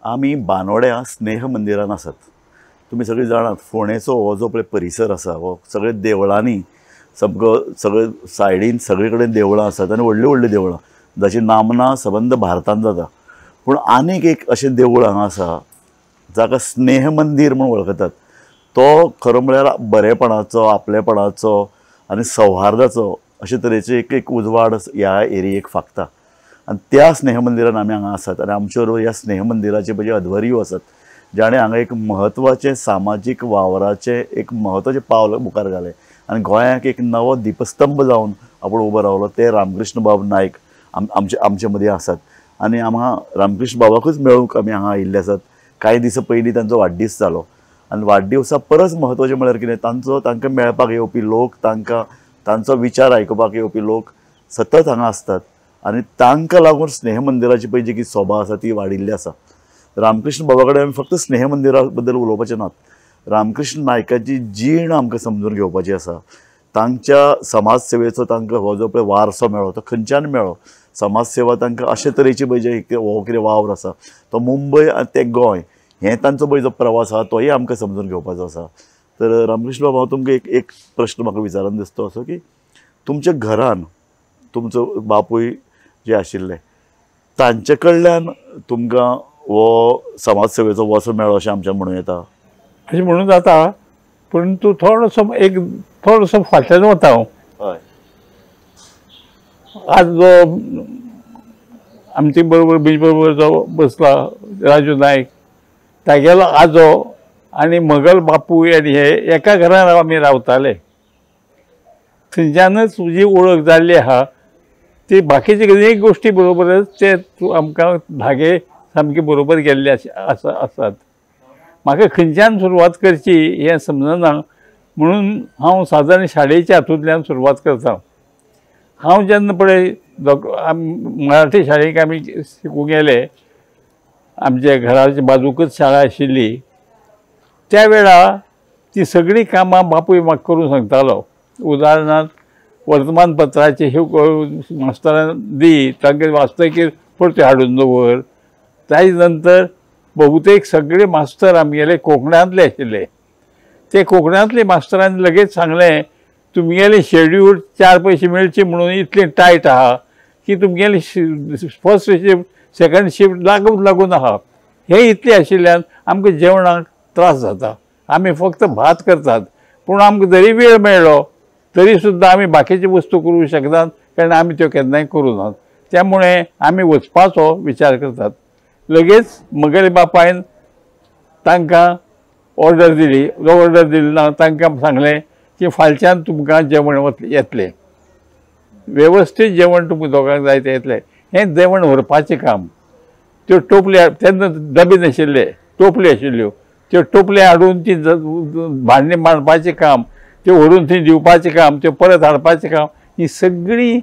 आमी बानोड्या स्नेह मंदिरान आसात. तुमी सगळीं जाणात फोंडेचो हो जो पळय परिसर आसा हो सगळे देवळांनी सगळे सायडीन सगळे कडेन देवळां आसात आनी व्हडलीं व्हडलीं देवळां जाची नामना सबंद भारतांत जाता. पूण आनीक एक अशें देवूळ हांगा आसा जाका स्नेह मंदिर म्हणून वळखतात. तो खरो म्हळ्यार बरेपणाचो आपलेपणाचो आनी सौहार्दाचो अशे तरेचे एक उजवाड ह्या एरियेक फाकता. आनी त्या स्नेह मंदिरान आमी हांगा आसात आनी आमचे बरोबर ह्या स्नेह मंदिराचे पळय अध्वर्यू आसात जाणें हांगा एक म्हत्वाचें सामाजीक वावराचें एक म्हत्वाचें पावल मुखार घालें आनी गोंयाक एक नवो दिपस्तंभ जावन आपूण उबो रावलो. ते रामकृष्ण बाब नायक आमचे मदीं आसात आनी आमकां रामकृष्ण बाबाकूच मेळूंक आमी हांगा आयिल्ले आसात. कांय दिसा पयलीं तांचो वाडदीस जालो आनी वाडदिवसा परस म्हत्वाचें म्हळ्यार कितें तांकां मेळपाक येवपी लोक तांचो विचार आयकुपाक येवपी लोक सतत हांगा आसतात आनी तांकां लागून स्नेह मंदिराची पळय जी कितें सोबा आसा ती वाडिल्ली आसा. रामकृष्ण बाबा कडेन आमी फक्त स्नेह मंदिरा बद्दल उलोवपाचें नात. रामकृष्ण नायकाची जीण आमकां समजून घेवपाची आसा. तांच्या समाज सेवेचो तांकां हो जो पळय वारसो मेळ्ळो तो खंयच्यान मेळ्ळो. समाज सेवा तांकां अशे तरेची पळय जे हो कितें वावर आसा तो मुंबय आनी तें गोंय हें तांचो पळय जो प्रवास आसा तोय आमकां समजून घेवपाचो आसा. तर रामकृष्ण बाबा हांव तुमकां एक प्रश्न म्हाका विचारन दिसता असो की तुमच्या घरान तुमचो बापूय जे आशिल्ले तांचे कडल्यान तुमकां हो समाज सेवेचो वसो मेळ्ळो अशें आमच्यान म्हणूं येता. अशें म्हणून जाता पूण तूं थोडोसो फाटल्यान वता हांव. हय. आज जो आमचे बरोबर बीज बरोबर जो बसला राजू नायक तागेलो आजो आनी मगल बापूय आनी हे एका घरान आमी रावताले. थंयच्यानच जी वळख जाल्ली आहा ती बाकीचे अनेक गोश्टी बरोबरच ते आमकां धागे सामके बरोबर गेल्ले आसात. म्हाका खंयच्यान सुरवात करची हें समजना म्हणून हांव सादारण शाळेच्या हातूंतल्यान सुरवात करता. हांव जेन्ना पळय मराठी शाळेक आमी शिकूंक गेले आमच्या घराच्या बाजूकच शाळा आशिल्ली त्या वेळार ती सगळीं कामां बापूय म्हाका करूंक सांगतालो. उदाहरणार्थ वर्तमानपत्राचे ह्यो मास्तरान दी तांकां वाचतकीर परत्यो हाडून दवर. ताजे नंतर बहुतेक सगळे मास्तर आमगेले कोंकणांतले आशिल्ले. ते कोंकणांतले मास्तरान लगेच सांगलें तुमगेले शेड्यूल 4 पयशे मेळचे म्हणून इतलें टायट आहा की तुमगेले फर्स्ट शिफ्ट सेकंड शिफ्ट लागून आहा. हे इतले आशिल्ल्यान आमकां जेवणाक त्रास जाता. आमी फक्त भात करतात पूण आमकां जरी वेळ मेळ्ळो तरी सुद्दां आमी बाकीच्यो वस्तू करूंक शकनात कारण आमी त्यो केन्नाय करूं नात. त्यामुळे आमी वचपाचो विचार करतात. लगेच मगेले बापायन तांकां ऑर्डर दिली ना तांकां सांगलें की फालच्यान तुमकां जेवण येतलें. वेवस्थीत जेवण तुमकां दोगांक जाय तें येतलें. हें जेवण व्हरपाचें काम. त्यो टोपले तेन्ना डबे नाशिल्ले टोपले आशिल्ल्यो त्यो टोपले हाडून ती भांडी मांडपाचें काम त्यो व्हरून थंय दिवपाचें काम त्यो परत हाडपाचें काम ही सगळीं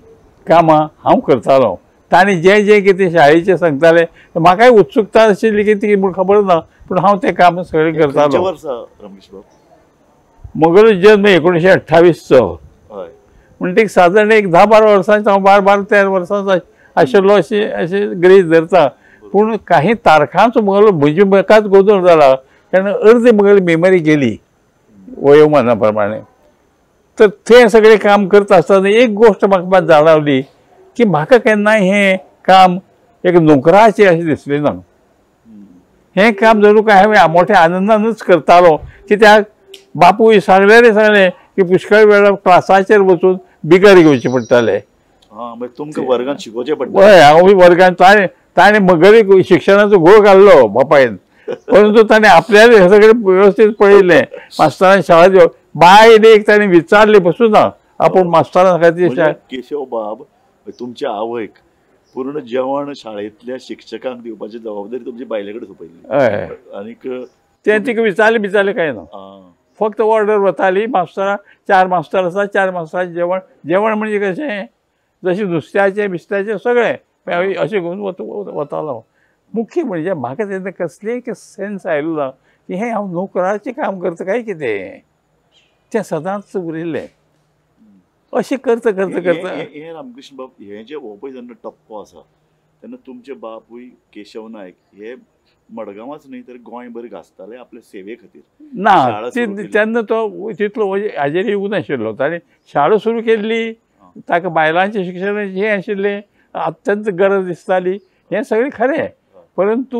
कामां हांव करतालो. तांणी जें कितें शाळेचें सांगतालें म्हाकाय उत्सुकता आशिल्ली की ती म्हूण खबर ना पूण हांव तें काम सगळें करतालो. म्हगेलो जल्म 1928 चो. म्हणटकीर सादारण एक 10-12 वर्सांचो हांव 12-13 वर्सांचो आशिल्लो अशें गृहीत धरता. पूण काही तारखांचो म्हजी म्हाकाच गोंदळ जाला कारण अर्दी म्हगेली मेमरी गेली वयोमाना प्रमाणे. तर तें सगळें काम करता आसतना एक गोश्ट म्हाका जाणवली की म्हाका केन्नाय हें काम एक नोकराचें अशें दिसलें ना. हें काम जणू काय हांवें मोठ्या आनंदानूच करतालो. कित्याक बापूय सांगलें की पुष्कळ वेळार क्लासाचेर वचून बिगर घेवचें पडटालें. तुमकां वर्गांत शिकोवचें पडटा. हय हांव वर्गांत ताणें म्हगेली शिक्षणाचो घोळ घाल्लो बापायन परंतु ताणें आपल्याले हें सगळें वेवस्थीत पळयलें. मास्तरान शाळा बायल एक ताणें विचारलें पसून ना आपूण मास्तरां खातीर. केशव बाब तुमच्या आवयक पूर्ण जेवण शाळेंतल्या शिक्षकांक दिवपाची जबाबदारी तुमची बायले कडेन सोंपयली. हय आनीक तें तिका विचारलें काय ना. फक्त ऑर्डर वताली मास्तरां 4 मास्तर आसा 4 मास्तरांचें जेवण म्हणजे कशें जशें नुस्त्याचें बिस्त्याचें सगळें अशें करून वतालो. मुख्य म्हणजे म्हाका तेन्ना कसलेंय सेन्स आयलो ना की हें हांव नोकराचें काम करता काय कितें. तें सदांच उरिल्लें. अशें करता हे रामकृष्ण बाब हे जे हो पळय जेन्ना टप्पो आसा तेन्ना तुमचे बापूय केशव नायक हे मडगांवाच न्ही तर गोंयभर गाजताले आपले सेवे खातीर. ना शाळा सुरू केली. तेन्ना तो तितलो हाजेर येवंक नाशिल्लो. ताणें शाळा सुरू केल्ली, ताका बायलांचें शिक्षणाचें हें आशिल्लें, अत्यंत गरज दिसताली, हें सगळें खरें. परंतु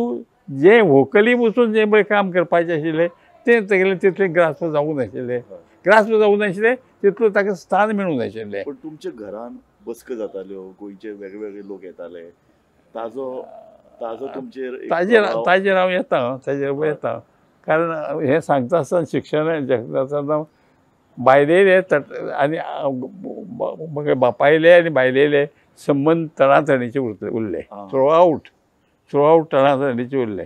जें व्हंकली वचून जें पळय काम करपाचें आशिल्लें तें तेगेलें तितलें ग्रास्प जावंक नाशिल्लें. ग्रास्प जावंक नाशिल्लें, तितलो ताका स्थान मेळूंक नाशिल्लें. पण तुमच्या घरान बसका जाताल्यो, गोंयचे वेगवेगळे लोक येताले, ताजो तुमचेर एक प्रभाव- ताजेर हांव येता. कारण हें सांगता आसतना शिक्षण बायलेले आनी म्हगे बापायले आनी बायलेले संबंद तणातणीचे उरले. थ्रू आउट तणातणीचे उरले.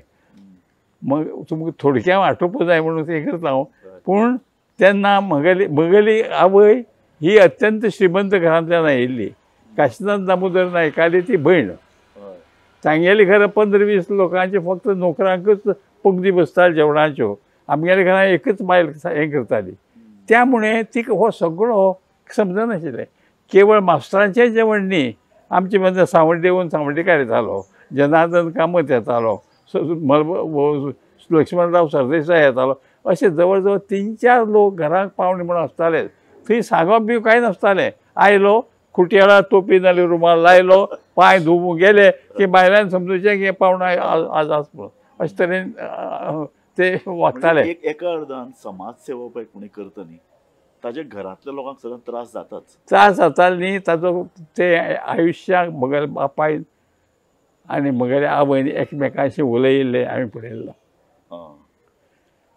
मग तुमकां थोडक्यान आटोवप जाय म्हणून तें करता हांव. पूण तेन्ना म्हगेली आवय ही अत्यंत श्रीमंत घरांतल्यान आयिल्ली. काशिनाथ दामोदर नायकाली ती भयण. तांगेली घरां 15-20 लोकांचे फक्त नोकरांकच पंगती बसताल्यो जेवणाच्यो. आमगेल्या घरांत एकच बायल हें करताली. त्यामुळे तिका हो सगळो समजनाशिल्लें. केवळ मास्टरांचें जेवण न्ही, आमचे मदीं सावड्डे येवन सावड्डेकार येतालो, जनार्दन कामत येतालो, लक्ष्मणराव सरदेसाय येतालो. अशे जवळ जवळ 3-4 लोक घराक पावणे म्हणून आसताले. थंय सांगप बी कांय नासतालें. आयलो, खुटयाळार तोपी नाल्यार रुमाल लायलो, पांय धुवून गेले की बायलांनी समजुचें की पावणो आज आस म्हणून. अशे तरेन ते वागताले. म्हणजे एका अर्दान समाज सेवा पळय कोणी करता न्ही, ताच्या घरांतल्या लोकांक सदां त्रास जाताच. त्रास जाताले न्ही, ताजो ते आयुश्याक म्हगेल्या बापायन आनी म्हगेल्या आवयन एकमेकांशी उलयिल्लें हांवें पळयल्लो.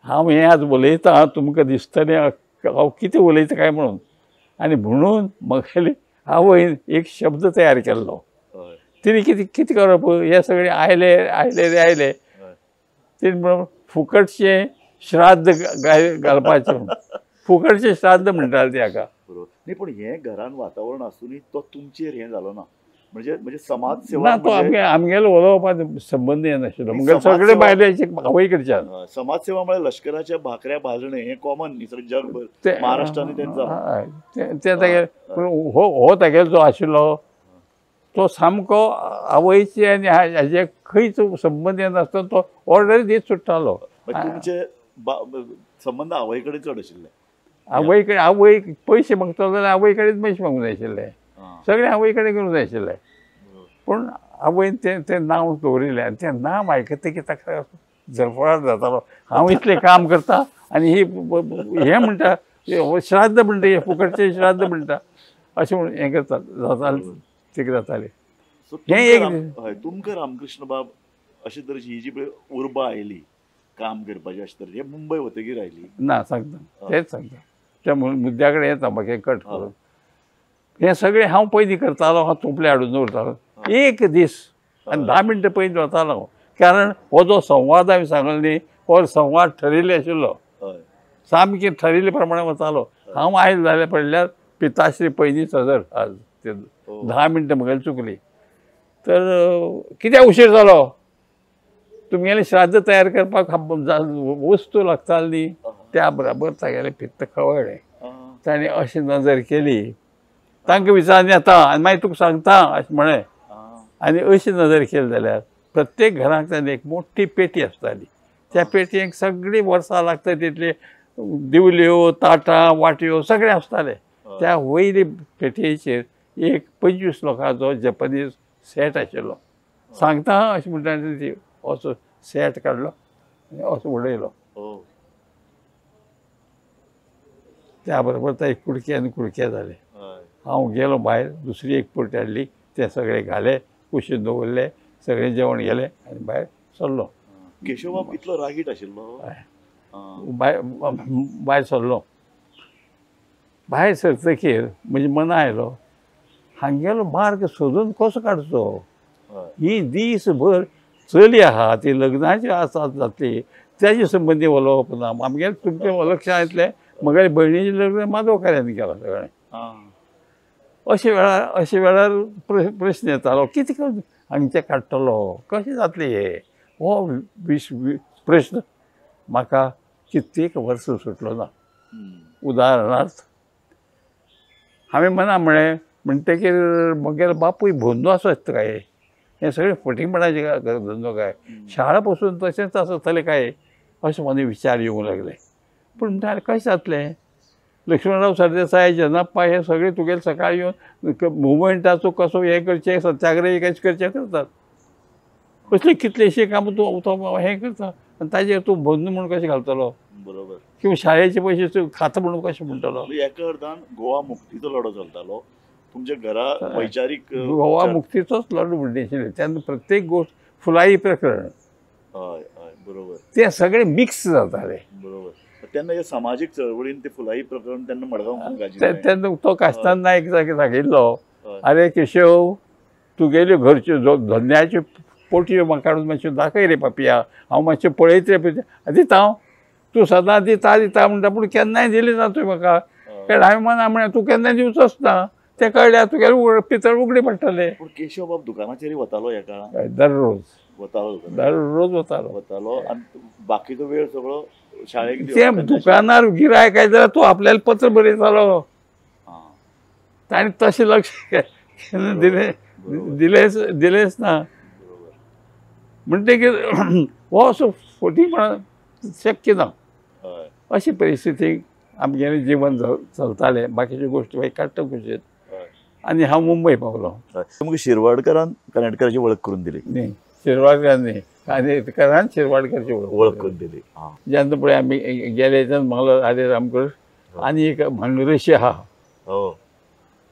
हांव हें आज उलयतां, तुमकां दिसतलें हांव कितें उलयता काय म्हणून. आनी म्हणून म्हगेली आवयन एक शब्द तयार केल्लो. तिणे कितें करप, हे सगळे आयले तिणे म्हणून फुकटचें श्राद्ध घालपाचें. फुकटचें श्राद्ध म्हणटाले ते हाका. बरोबर न्ही, पण हें घरान वातावरण आसूनय तो तुमचेर हें जालो ना. म्हणजे समाज सेवा ना, तो आमगेलो उलोवपाचो संबंद हें नाशिल्लो. म्हणजे सगळे बायलेचे आवय कडच्यान. समाज सेवा म्हळ्यार लश्कराच्या भाकऱ्या भाजणे हें कॉमन न्ही सगळें जगभर. महाराष्ट्रांनी तेंचा हो तागेलो जो आशिल्लो तो सामको आवयचे आनी हाजे खंयच संबंद येनासतना तो ऑर्डर दीत सुट्टालो. तुमचे संबंद आवय कडेन चड आशिल्ले. आवय पयशे मागतालो जाल्यार आवय कडेन पयशे मागूंक जाय आशिल्ले. सगळें आवय कडेन करूंक जाय आशिल्लें. पूण आवयन तें नांव दवरिल्लें आनी तें नांव आयकतकीर ताका जळफळाट जातालो. हांव इतलें काम करतां आनी हें म्हणटा श्राद्ध म्हणटा, हें फुकटचें श्राद्ध म्हणटा अशें म्हणून हें करता जातालें. तिका जातालें हें एक. तुमकां रामकृष्ण बाब अशे तरेची ही जी पळय उर्बा आयली काम करपाची अशे तरेची, मुंबय वतकीर आयली ना. सांगता तेंच सांगता. त्या मुद्द्या कडेन येता म्हाका हें कट करून. हें सगळें हांव पयलीं करतालो, हांव तोपले हाडून दवरतालो एक दीस आनी 10 मिनटां पयलीं वतालो. कारण हो जो संवाद हांवें सांगलो न्ही, हो संवाद ठरिल्ले आशिल्लो. सामकें ठरिल्ले प्रमाणे वतालो. हांव आयलो जाल्यार पडल्यार पिताश्री पयलींच हजर. आज ते 10 मिनटां म्हगेली चुकली तर कित्याक उशीर जालो. तुमगेलें श्राद्ध तयार करपाक वस्तू लागताली न्ही, त्या बराबर तागेलें पित्त खवळ्ळें. ताणें अशी नजर केली, तांकां विचारून येता आनी मागीर तुका सांगता अशें म्हळें. आनी अशी नजर केली जाल्यार प्रत्येक घरांत ताणें एक मोठी पेटी आसताली. त्या पेटयेक सगळीं वर्सां लागता तितले दिवल्यो, ताटां, वाटयो सगळें आसतालें. त्या वयली पेटयेचेर एक 25 लोकांचो जपनीज सेट आशिल्लो. सांगता अशें म्हणटा ती असो सेट काडलो आनी असो उडयलो. त्या बरोबर ते कुडके जाले. हांव गेलो भायर, दुसरी एक पट हाडली, ते सगळे घाले, कुशीन दवरले, सगळें जेवण गेलें आनी भायर सरलो. केशव बाब इतलो रागीट आशिल्लो. भायर सरलो. भायर सरतकीर म्हज्या मना आयलो, हांगेलो मार्ग सोदून कसो काडचो. ही दीसभर चली आहा ती लग्नाची आसा जातली, त्याचे संबंदी उलोवप ना. आमगेलें तुमचें लक्षांत येतलें म्हगेल्या भयणीचें लग्न माधवकार्यान केलां सगळें. अशे वेळार प्रश्न येतालो, कितें करून हांगचें काडटलो, कशें जातलें हें. हो प्रश्न म्हाका कित्येक वर्स सुटलो ना. उदाहरणार्थ हांवें मना म्हणलें म्हणटकीर म्हगेलो बापूय भोंदू आसत काय, हे सगळे फटीपणाचे धंदो काय शाळापासून तशेंच आसतले काय अशें मनात विचार येवंक लागले. पूण म्हणटाले कशें जातलें लक्ष्मणराव सरदेसाय जनाप्पा हे सगळे तुगेले सकाळी येवन मुवमेंटाचो कसो हे करचें सत्याग्रह कशें करचें करतात. कसले कितलेशे कामां तूं तो हें करता आनी ताजेर तूं बंद म्हणून कशें घालतलो बरोबर. किंवा शाळेचे पयशे तूं खाता म्हणून कशें म्हणटलो. एका अर्थान गोवा मुक्तीचो लढो चलतालो. तुमच्या घरा वैचारीक गोवा मुक्तीचोच लढो म्हणटाशिल्ले तेन्ना प्रत्येक गोश्ट फुलाई प्रकरण हय हय बरोबर ते सगळे मिक्स जाताले. बरोबर. तेन्ना हे सामाजीक चळवळीन ते फुलाई प्रकरण तेन्ना मडगांव गाजिल्लें. तेन्ना तो कास्तान नायक सांगिल्लो हय. अरे केशव तुगेल्यो घरच्यो धन्याच्यो पोटयो म्हाका काडून मातश्यो दाखय रे पापिया हांव मातशें पळयत रे दिता हांव तूं सदां दिता म्हणटा पूण केन्नाय दिली ना तुवें म्हाका कारण हांवें मना म्हळ्यार तूं केन्नाय दिवचोच ना तें कळ्ळ्यार तुगेलें पितळ उगडे पडटलें. पूण केशव बाब दुकानाचेर वतालो ह्या काळान दररोज वतालो वतालो वतालो आनी बाकीचो वेळ सगळो शाळेक ते दुकानार गिरायक आयले जाल्यार तूं आपल्याला पत्र बरयतालो. ताणें तशें लक्ष दिलेंच ना म्हणटकीर हो असो फटीपणा शक्य ना. अशी परिस्थितीक आमगेलें जिवन चलतालें. बाकीच्यो गोश्टी मागीर काडटा कुशीत आनी हांव मुंबय पावलो. तुमकां शिरवाडकरान कर्नाटकाची वळख करून दिली न्ही शिरवाडकर न्ही कानेटकरान शिरवाडकरची वळख करून दिली. जेन्ना पळय आमी गेले तेन्ना म्हाका आरे रामकर आनी एक भांगरशी आहा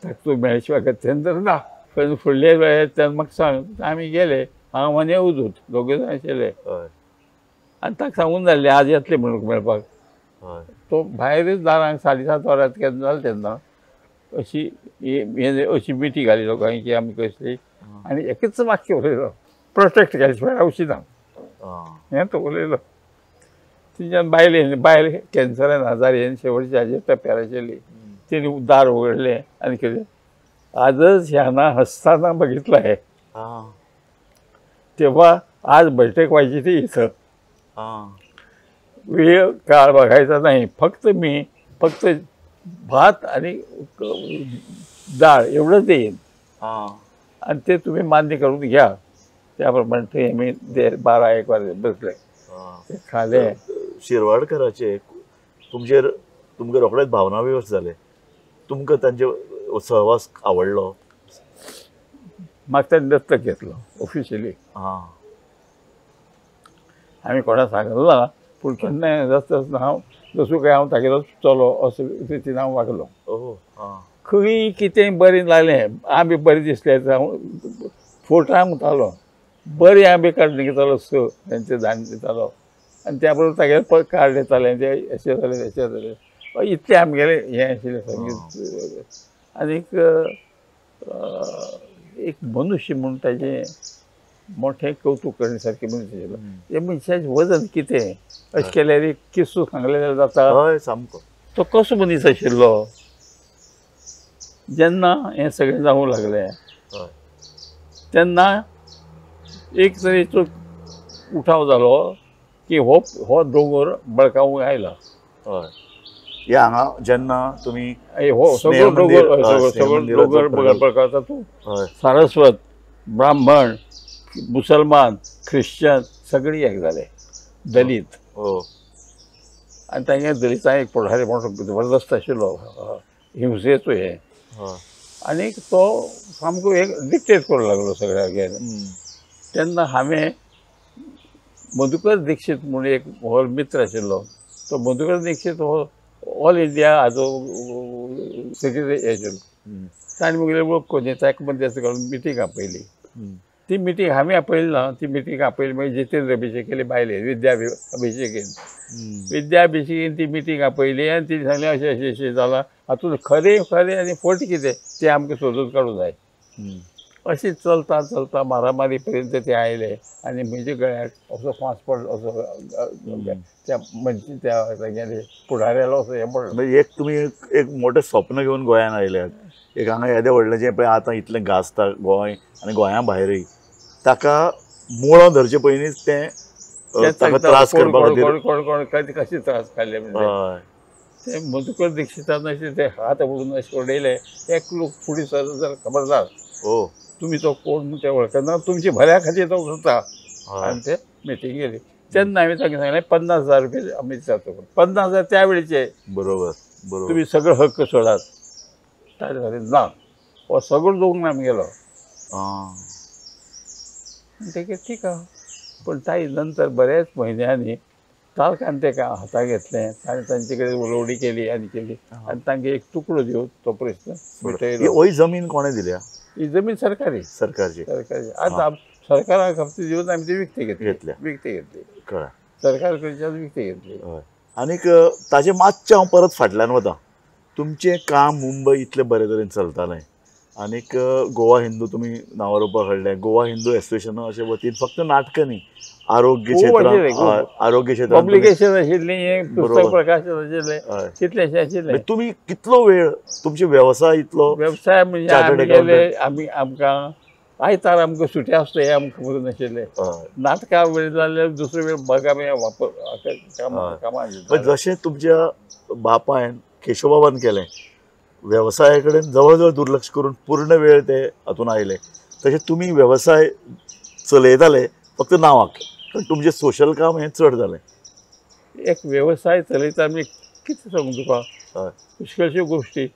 ताका तूं मेळ्ळे शिवाय तेन्ना तर ना पण फुडले वेळार तेन्ना म्हाका सांग आमी गेले हांव आनी उजूत दोगूय जाण आशिल्ले आनी ताका सांगून जाल्लें आज येतले म्हणून मेळपाक. तो भायरच दारांक 7:30 वरांत केन्ना जालें तेन्ना अशी मिटी घाली लोकांनी की आमी कसली आनी एकच वाक्य उलयलो प्रोटेक्ट केले शिवाय रावची ना हें तो उलयलो. तिच्यान बायल कॅन्सरान आजारी शेवटच्या हाजेर पेप्यार आशिल्ली तिणे दार उगडलें आनी कितें आजच ह्याना हसताना बघितलं आहे तेव्हा आज बैठक व्हायची ती इथं. वेळ काळ बघायचा नाही फक्त भात आणि डाळ एवढंच देईन आणि ते तुम्ही मान्य करून घ्या. त्याप्रमाणे ते आम्ही 12-1 वाजे बसले ते खाले. शिरवाडकराचे तुमचे रोखडेच भावना व्यवस्थ जाले. तुमकां तांचे सहवास आवडलो. म्हाका ताणें दत्तक घेतलो ऑफिशियली. आमी कोणा सांगलो ना पूण केन्नाय हांव जसो काय हांव तागेलो चलो असो रितीन हांव वागलो. खंय कितें बरें जालें आंबे बरें दिसले हांव फोटांक वतालो बरें आंबे काडून घेतालो तेंचे धान दितालो आनी त्या बरोबर तागेले कार्ड दिताले ते अशें जालें तशें जालें इतलें आमगेलें हें आशिल्लें संगीत. आनीक एक मनुश्य म्हणून ताजें मोठें कौतूक करणे सारकें मनीस आशिल्लो. त्या मनशाचें वजन कितें अशें केल्यार एक किस्सो सांगले जाल्यार जाता. हय सामको. तो कसो मनीस आशिल्लो जेन्ना हें सगळें जावूं लागलें तेन्ना एक तरेचो उठाव जालो की हो दोंगर बळकावूंक आयला. हे हांगा जेन्ना तुमी हो सगळो दोंगर बळकावता तूं सारस्वत ब्राह्मण मुसलमान ख्रिश्चन सगळीं एक जाले दलीत आनी तांगे दलितां एक पुढारी मोठो जबरदस्त आशिल्लो हिंसेचो हे आनीक तो सामको एक डिक्टेट करूंक लागलो सगळ्यांगेर. तेन्ना हांवें मधुकर दीक्षित म्हणून एक व्हड मित्र आशिल्लो तो मधुकर दीक्षित हो ऑल इंडिया हाजो सेक्रेटरी आशिल्लो. ताणें मुगेले वळख करून ताका मध्यस्थ घालून मिटींग आपयली. ती मिटींग हांवें आपयली ना ती मिटींग आपयली मागीर जितेंद्र अभिशेकीले बायले विद्या अभिशेकीन ती मिटींग आपयली आनी ती सांगलें अशें अशें जालां हातूंत खरें आनी फट कितें तें आमकां सोदून काडूंक जाय. अशें चलता मारामारी पर्यंत ते आयले आनी म्हजे गळ्याक असो फांस पडलो असो त्या मनशे त्या तागेले पुढाऱ्यालो असो हें पडलो. एक तुमी एक मोठें स्वप्न घेवन गोंयांत आयल्यात. एक हांगा येदें व्हडलें जें पळय आतां इतलें गाजता गोंय आनी गोंया भायरूय ताका मुळो धरचे पयलींच तें त्रास करपा खातीर कशें त्रास काडले म्हणजे ते मधुकर दीक्षितान अशें ते हात ओडून अशें उडयले एक लोक फुडें सर जाल्यार खबरदार तुमी तो कोण म्हूण ते वळखना, तुमचे भल्या खातीर तो करता. हय आनी ते मिटींग गेली. तेन्ना हांवें तांकां सांगलें 50,000 रुपया आमी दितात. 50,000 त्या वेळेचे. बरोबर बरोबर. तुम्ही सगळं हक्क सोडात. ताणें सांगलें ना, हो सगळो दोंग आमी गेलो. आं तेगे ठीक आहा. पण ताई नंतर बरेच म्हयन्यांनी तालकान तेका हाताक घेतलें. ताणें तांचे कडेन उलोवणी केली आनी केली आनी तांकां एक तुकडो दिवन तो प्रश्न ही मिटयलो. होय जमीन कोणे दिल्या? ही जमीन सरकारी. सरकारची. आतां सरकाराक हप्ते दिवन आमी ती विकती घेतल्या. घेतली. कळ्ळें. सरकार कडच्यान विकती घेतली. हय. आनीक ताजे मातशें हांव परत फाटल्यान वतां. तुमचें काम मुंबय इतलें बरे तरेन चलतालें आनीक गोवा हिंदू तुमी नांव रोवपाक हाडलें. गोवा हिंदू एसोसिएशन अशे वतीन फक्त नाटकां न्ही, आरोग्य क्षेत्रांत आरोग्य क्षेत्रांत पब्लिकेशन आशिल्लीं, पुस्तक प्रकाशन आशिल्लें, कितलेशें आशिल्लें. तुमी कितलो वेळ तुमचे वेवसाय इतलो? वेवसाय म्हणजे आमी गेले, आमकां आयतार आमकां सुटी आसता हें आमकां खबर नाशिल्लें. नाटकां वेळ जाल्यार दुसरो वेळ बाग आमी कामां. जशें तुमच्या बापायन केशवबाबान केलें, वेवसाया कडेन जवळ जवळ दुर्लक्ष करून पूर्ण वेळ ते हातून आयले, तशें तुमी वेवसाय चलयताले फक्त नांवाक, पण तुमचें सोशल काम हें चड जालें. एक वेवसाय चलयता आमी कितें सांगू तुका, पुष्कळश्यो गोश्टी.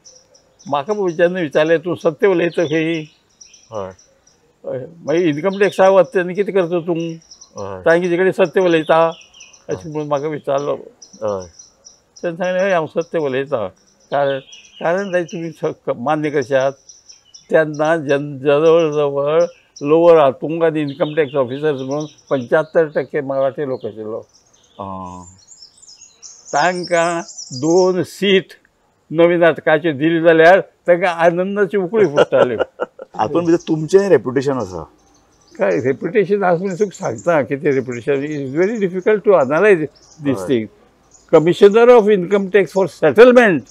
म्हाका जेन्ना विचारलें तूं सत्य उलयता खंय, मागीर इन्कम टॅक्सा वता तेन्ना कितें करता तूं, तांचे कितें कडेन सत्य उलयता अशें म्हणून म्हाका विचारलो. तेन्ना सांगलें हय हांव सत्य उलयतां. कारण ताची तुमी मान्य कशात, तेन्ना जवळ जवळ लोवर हातूंत इन्कम टॅक्स ऑफिसर्स म्हणून 75% मराठी लोक आशिल्लो. तांकां 2 सीट नवी नाटकाचे दिली जाल्यार तांकां आनंदाची उकळी फुट्टाल्यो. हातूंत भितर तुमचें रेप्युटेशन आसा. काय रेप्युटेशन आसा म्हूण तुका सांगता कितें reputation. Is very difficult to analyse these thing. Commissioner of income tax for settlement,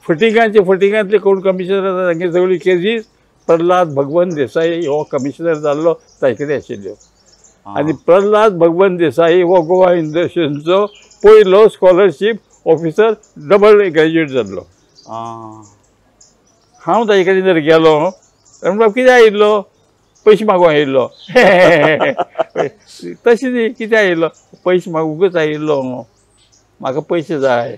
फटिंगांतले कोण कमिशनर आसा तांगे सगळी केजीस प्रल्हाद भगवंत देसाई हो कमिशनर जाल्लो ताचे कडेन आशिल्ल्यो. आनी प्रल्हाद भगवंत देसाई हो गोवा इंडस्ट्रीचो पयलो स्कॉलरशीप ऑफिसर डबल ग्रॅज्युएट जाल्लो. हांव ताचे कडेन जर गेलो आनी बाब कितें आयिल्लो, पयशे मागूंक आयिल्लो. तशें न्ही, कितें आयिल्लो, पयशे मागूंकच आयिल्लो. म्हाका पयशे जाय,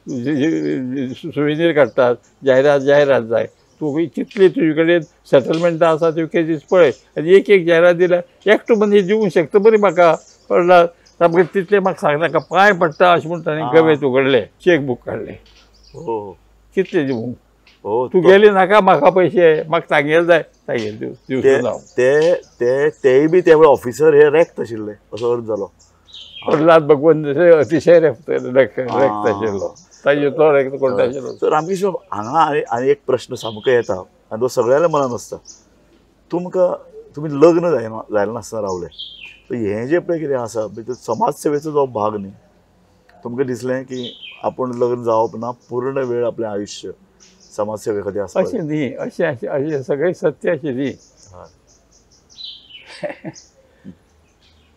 सुविधीर काडटात, जायरात जाय. तूं कितली तुजे कडेन सेटलमेंटां आसा त्यो केजीस पळय आनी एक जायरात दिल्यार एकटो मनीस दिवंक शकता बरी म्हाका. पडला सामकें तितलें म्हाका सांगनाका, पांय पडटा अशें म्हूण ताणें गवेत उगडलें, चॅक बूक काडलें. कितले दिवंक, तूं गेली नाका म्हाका पयशे, म्हाका सांगेल जाय, सांगेल तेय बी त्या ऑफिसर हे रेक्त आशिल्ले असो अर्थ जालो. प्रल्हाद भगवंत देसाई अतिशय रेक्त आशिल्लो. ताजे तो रेक्त कोणता आशिल्लो. तर रामकृष्ण हांगा आनी एक प्रश्न सामको येता आनी तो सगळ्यांच्या मनान आसता. तुमी लग्न जायना नासतना रावले, तर हें जें पळय कितें आसा भितर समाज सेवेचो जो भाग न्ही, तुमकां दिसलें की आपूण लग्न जावप ना, पूर्ण वेळ आपलें आयुश्य समाज सेवे खातीर आसता. अशें न्ही, अशें सगळें सत्य अशें न्ही.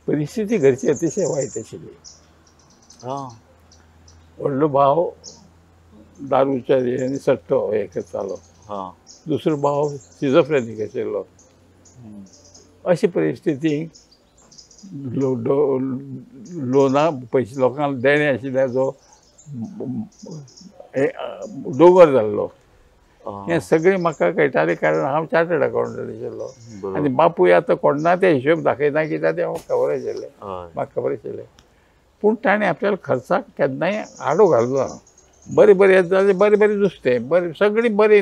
परिस्थिती घरची अतिशय वायट आशिल्ली. व्हडलो भाव दारूच्या हेणी सट्टो हे करतालो, दुसरो भाव सिझोफ्रेनिक आशिल्लो. अशे परिस्थितीक लोना पयशे लोकांक देणे आशिल्ल्याचो दोंगर जाल्लो. हें सगळें म्हाका कळटालें, कारण हांव चार्टर्ड अकावंटंट आशिल्लो आनी बापूय आतां कोण्णा ते हिशोब दाखयना कित्याक तें म्हाका खबर आशिल्लें, म्हाका खबर आशिल्लें. पूण ताणें आपल्याला खर्चाक केन्नाय आडो घालना. बरें बरें जालें, बरें बरें नुस्तें, बरें सगळें बरें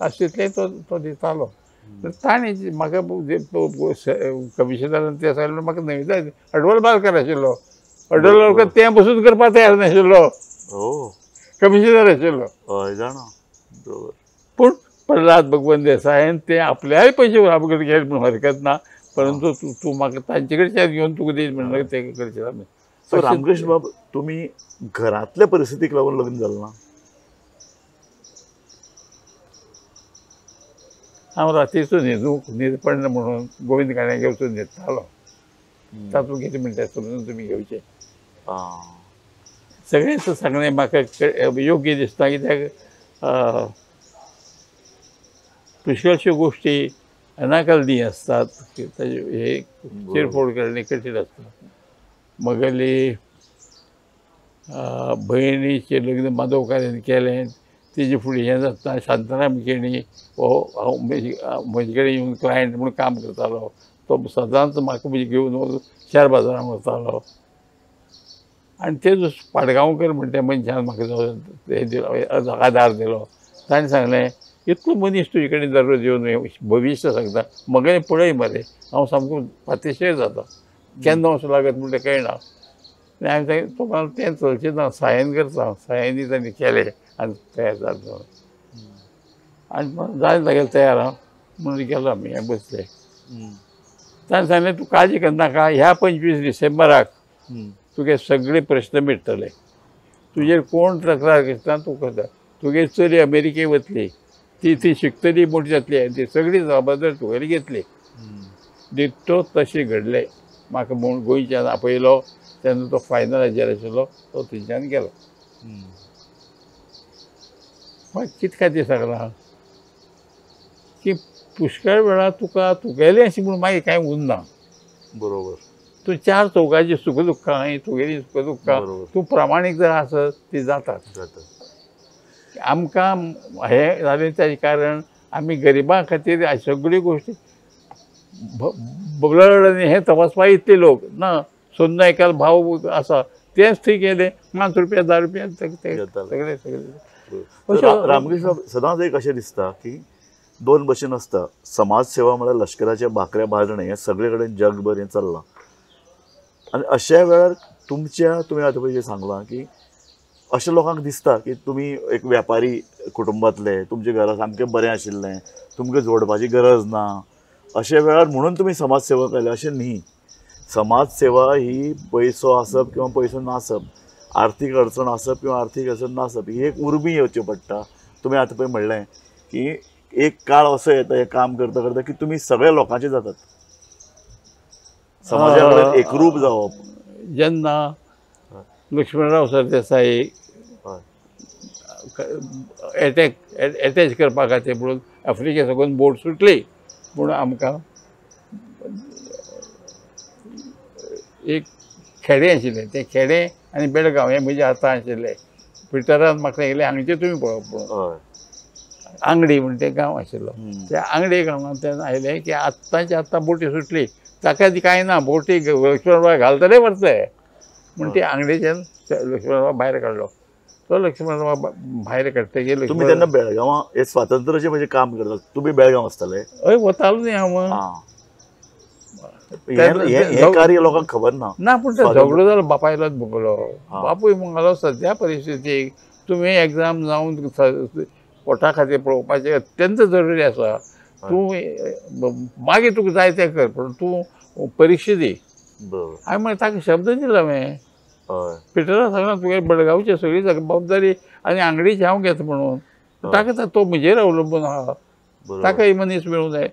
आसतलें तो दितालो. ताणें म्हाका कमिशनरान तें सांगलें म्हाका नवी जाय अडवल बालकर आशिल्लो. अडवल बालकर तें बसून करपाक तयार नाशिल्लो, कमिशनर आशिल्लो. पूण प्रल्हाद भगवंत देसायान तें आपल्याय पयशे आमचे कडेन घे म्हूण हरकत ना, परंतु तूं म्हाका तांचे कडच्यान घेवन तुका दी म्हणून तें करचें आमी. सो रामकृष्ण बाब, तुमी घरांतल्या परिस्थितीक लागून लग्न जालें ना? हांव रातीचो न्हीद पडना म्हणून गोविंद गाण्याक वचून न्हिदतालो. तातूंत कितें म्हणटा समजून तुमी घेवचें. सगळें सांगणें म्हाका योग्य दिसता, कित्याक पुष्कळश्यो गोष्टी अनाकलनीय असतात की ताजे हे चिरफोड करणे कठीण असतं. म्हगेली भयणीचें लग्न माधवकारान केलें तेजे फुडें हें जाता शांताराम केणी हो हांव म्हजे कडेन येवन क्लायंट म्हूण काम करतालो. तो सदांच म्हाका म्हणजे घेवन शेअर बाजारांत वतालो आनी तेजो पाडगांवकर म्हणटा त्या मनशान म्हाका जो हें दिलो आदार दिलो. ताणें सांगलें इतलो मनीस तुजे कडेन दररोज येवन भविश्य सांगता म्हगेलें पळय मरे हांव सामको फातीशेर जाता केन्ना वचूं लागत म्हूण तें कळना. आनी हांवें सांगलें तुका तें चलचें ना सायन करता. सायनी ताणें केलें आनी तयार जालो आनी जालें तागेलें तयार आहा म्हणून गेलो आमी हें बसले. ताणें सांगलें तूं काळजी करनाका ह्या 25 डिसेंबराक तुगे सगळे प्रश्न मिटतले. तुजेर कोण तक्रार करता तूं करता. तुगे चली अमेरिकेक वतली ती थंय शिकतली मोठी जातली आनी ती सगळी जबाबदारी तुगेली घेतली. दिट्टो तशें घडलें. म्हाका म्हूण गोंयच्यान आपयलो तेन्ना तो फायनल हेजेर आशिल्लो तो थंयच्यान गेलो. मागीर कितें खातीर सांगलां की पुष्कळ वेळार तुका तुगेलें अशें म्हूण मागीर कांय उरना. बरोबर. तूं चार चौगांची सुख दुख्खां तुगेलीं सुख दुख्खां तूं प्रामाणीक जर आसत ती जातात. आमकां हें जालें ताजें कारण आमी गरिबां खातीर सगळ्यो गोश्टी ब्लड आनी हें तपासपाक इतले लोक ना. सोन्न एकाल भाव आसा तेंच थंय गेले ₹5 ₹10 सगळे सगळे. रामकृष्ण सदांच एक अशें दिसता की दोन भशेन आसता. समाज सेवा म्हळ्यार लश्कराच्या भाकऱ्या बाजणें हें सगळे कडेन जगभर हें चल्लां आनी अशा वेळार तुमी आतां पयलीं सांगलां की अशा लोकांक दिसता की तुमी एक वेपारी कुटुंबांतले तुमचें घरा सामकें बरें आशिल्लें तुमकां जोडपाची गरज ना. अशा वेळार म्हणून तुमी समाज सेवा केल्या अशें न्ही. समाज सेवा ही पयसो आसप किंवा पयसो नासप आर्थीक अडचण आसप किंवा आर्थीक अडचण नासप ही एक उर्मी येवची पडटा. तुमी आतां पळय म्हणलें की एक काळ असो येता हें काम करता करता की तुमी सगळ्या लोकांचे जातात. समाजा कडेन एकरूप जावप. जेन्ना लक्ष्मणराव सरदेसाई एटॅच करपा खातीर म्हणून आफ्रिके साकून बोट सुटली पूण आमकां एक खेडे आशिल्लें तें खेडे आनी बेळगांव हें म्हज्या हातांत आशिल्लें. पिटरान म्हाका सांगिल्लें हांगचें तुमी पळोवप. आंगडी म्हण तें गांव आशिल्लो. त्या आंगडे गांवांत तेन्ना आयलें की आत्तांच्या आत्तां बोटी सुटली ताका ती कांय ना बोटी लक्ष्मणराव घालतले व्हरतले म्हूण ती आंगडेच्यान लक्ष्मणराव भायर काडलो. तो लक्ष्मणराव भायर काडटकीर तुमी तेन्ना बेळगांवां हें स्वातंत्र्याचें म्हणजे काम करता. तुमी बेळगांव आसतले. हय वतालो न्ही हांव. हें कार्य लोकांक खबर ना. ना पूण तो झगडो जालो बापायलोच मुगलो. बापूय म्हणलो सद्या परिस्थितीक तुमी एग्जाम जावन पोटा खातीर पळोवपाचें अत्यंत जरुरी आसा. तूं मागीर तुका जाय तें कर पूण तूं परीक्षा दी. हांवें म्हळें ताका शब्द दिलो हांवें. पिटराक सांगलां तुगे बेळगांवची सगळी जबाबदारी आनी आंगडीची हांव घेता म्हणून. ताका तो म्हजेर अवलंबून आहा. ताकाय मनीस मेळूं जाय.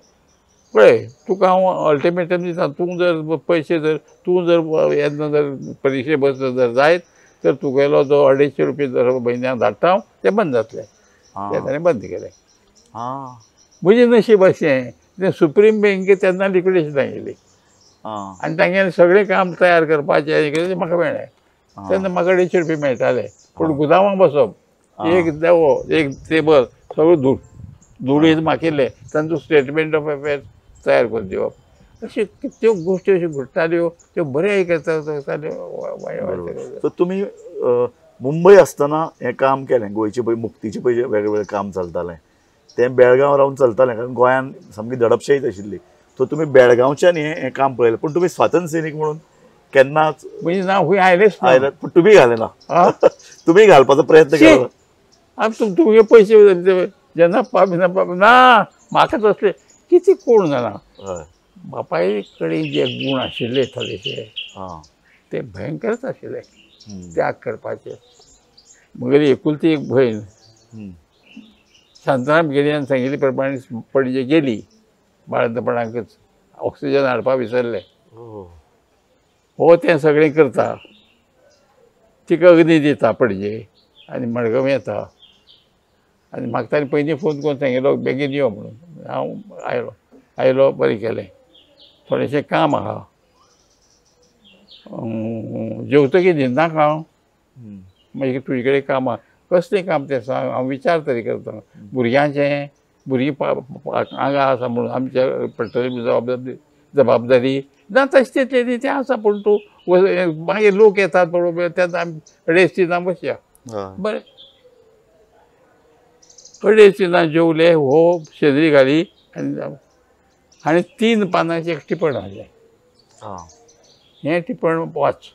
पळय तुका हांव अल्टिमेटम दिता तूं जर पयशे जर तूं जर येन्ना जर परिक्षे बसता जर जायत तर तुगेलो जो ₹250 जर म्हयन्याक धाडटा हांव तें बंद जातलें. तें ताणें बंद केलें. म्हजें नशीब अशें तें सुप्रीम बँके तेन्ना लिक्विडेशनाक गेली आनी तांगेलें सगळें काम तयार करपाचें म्हाका मेळ्ळें. तेन्ना म्हाका ₹250 मेळटाले पूण गुदामाक बसप एक देवो एक टेबल सगळें धुळीत माकिल्लें तांचो स्टेटमेंट ऑफ अफेर्स तयार करून दिवप. अश्यो कितल्यो गोश्टी अश्यो घडटाल्यो त्यो बऱ्यो आयकताल्यो. सो तुमी मुंबय आसतना हें काम केलें गोंयचे पळय मुक्तीचे पळय वेगवेगळें काम चलतालें तें बेळगांव रावन चलतालें कारण गोंयान सामकी दडपशाहीच आशिल्ली. सो तुमी बेळगांवच्यान हें काम पळयलें पूण तुमी स्वातंत्र्य सैनीक म्हणून केन्नाच म्हणजे नांव खंय आयलेंच आयलें पूण तुमी घालें ना. तुमी घालपाचो प्रयत्न केलो. आमी तुमगे पयशे जेन्ना पाविना ना म्हाका तसले कितें कोण जाणा. बापाय कडेन जे गूण आशिल्ले थोडेशे ते भयंकरच आशिल्ले त्याग करपाचे. म्हगेली एकुलती एक भयण शांताराम गिर्यान सांगिल्ले प्रमाणे पणजे गेली बाळंतपणाकच ऑक्सिजन हाडपा विसरले. हो तें सगळें करता तिका अग्नी दिता पणजे आनी मडगांव येता आनी म्हाका ताणें पयलीं फोन करून सांगिल्लो बेगीन यो म्हणून. हांव आयलो बरें केलें. थोडेशें काम आहा, जेवतकीर न्हिदनाका हांव. मागीर तुजे कडेन काम आहा. कसलें काम तें सांग, हांव विचार तरी करता. भुरग्यांचें, भुरगीं हांगा आसा म्हणून आमच्या पडटली जबाबदारी ना तशें तितलें न्ही तें आसा. पूण तूं मागीर लोक येतात बरोबर तेन्ना आमी अडेच तिनां बसया. बरें अडेच तिनां जेवले, हो शेजरी घाली आनी 3 पानांचें एक टिपण हाडलें. हें टिपण वाच.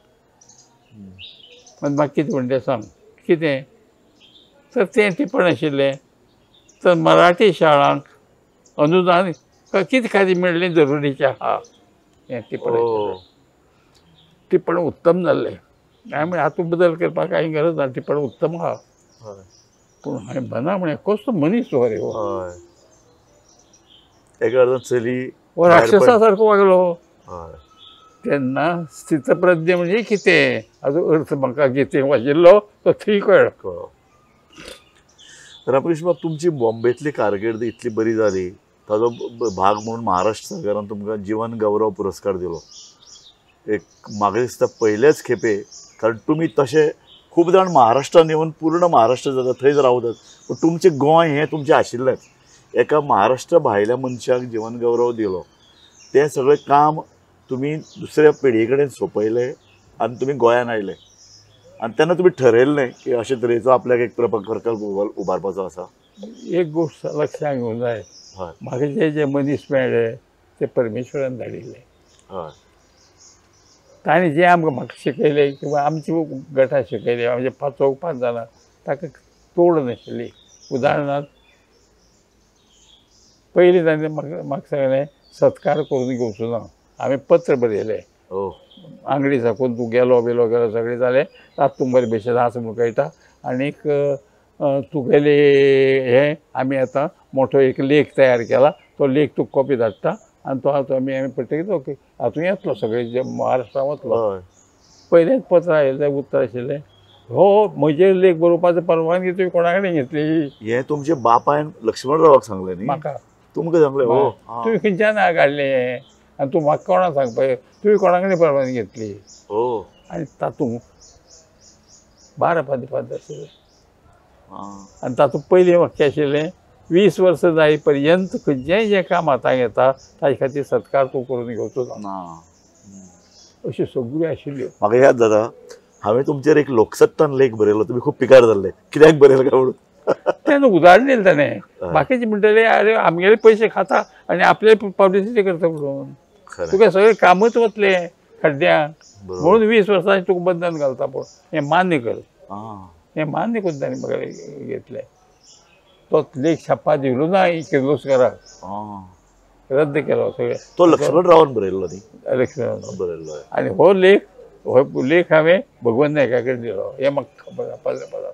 म्हाका कितें म्हणटा तें सांग. कितें तर तें टिपण आशिल्लें तर मराठी शाळांक अनुदान कितें खातीर मेळ्ळें जरुरीचें आहा. हें टिपण उत्तम जाल्लें. हांवें म्हळें हातूंत बदल करपाक कांय गरज ना, टिपण उत्तम आहा. पूण हांवें मना म्हळें कसलो मनीस हो रे हो. एका अर्थान चली हो राक्षसा सारको वागलो. तेन्ना स्थितप्रज्ञ म्हणजे कितें हाचो अर्थ म्हाका गितें वाचिल्लो तो थंय कळ्ळो. रामकृष्ण बाब, तुमची बॉम्बेतली कारकीर्द इतली बरी जाली, ताजो भाग म्हणून महाराष्ट्र सरकारान तुमकां जीवन गौरव पुरस्कार दिलो. एक म्हाका दिसता पयलेच खेपे, कारण तुमी तशे खूब जाण महाराष्ट्रान येवन पूर्ण महाराष्ट्र जाता थंयच रावतात, पूण तुमचें गोंय हें तुमचें आशिल्लेंच. एका महाराष्ट्र भायल्या मनशाक जीवन गौरव दिलो. तें सगळें काम तुमी दुसऱ्या पिढये कडेन सोंपयलें आनी तुमी गोंयान आयले. आनी तेन्ना तुमी ठरयल्लें की अशे तरेचो आपल्याक एक प्रकल्प उबारपाचो आसा. एक गोश्ट लक्षांत घेवंक जाय. म्हाका जे मनीस मेळ्ळे ते परमेश्वरान धाडिल्ले. ताणें जे म्हाका शिकयलें किंवा आमची गटां शिकयले, आमचे 5 जाणां ताका तोड नाशिल्ली. उदाहरणार्थ पयलीं ताणें म्हाका सांगलें सत्कार करून घेवचो ना. हांवें पत्र बरयलें आंगडी साकून तूं गेलो सगळें जालें, आतां तूं बरें भशेन आसा म्हूण कळटा. आनीक तुगेले हें आमी आतां मोठो एक लेख तयार केला, तो लेख तुका कॉपी धाडटा आनी तो आतां आमी पळयतकीर ओके हातूंत येतलो सगळें जे महाराष्ट्रांत वतलो. पयलेंच पत्र आयिल्लें उतर आशिल्लें, हो म्हजे लेख बरोवपाचो परवानगी तुवें कोणा कडेन घेतली. हें तुमचे बापायन लक्ष्मणरावाक सांगलें न्ही? म्हाका. तुमकां सांगलें? हो. तुवें खंयच्यान काडलें आनी तूं म्हाका कोणाक सांगपा तुवें कोणा कडेन परवानगी घेतली. आनी तातूंत 12 पद आशिल्लें. आनी तातूंत पयलीं वाक्य आशिल्लें 20 वर्सां जाय पर्यंत खंयचेंय जें काम हातांत येता ताजे खातीर सत्कार तूं करून घेवचो ना. अश्यो सगळ्यो आशिल्ल्यो. म्हाका याद जाता हांवें तुमचेर एक लोकसत्तान लेख बरयलो, तुमी खूब पिकार जाल्ले. कित्याक बरयलो काय म्हणून? तेन्ना उदाहरण दिलें ताणें. बाकीचे म्हणटले अरे आमगेले पयशे खाता आनी आपले पब्लिसिटी करता म्हणून. तुका सगळें कामूच वतलें खड्ड्यांक म्हणून 20 वर्सांचें तुका बंधन घालता पळय. हें मान्य कर. हें मान्य करून ताणें म्हाका घेतलें. तो लेख छापा दिलो ना किर्लोस्कराक. रद्द केलो सगळें. तो लक्ष्मणरावान बरयल्लो न्ही? लक्ष्मणरावान बरयल्लो. आनी हो लेख हांवें भगवंत नायका कडेन दिलो. हें म्हाका खबर आसा.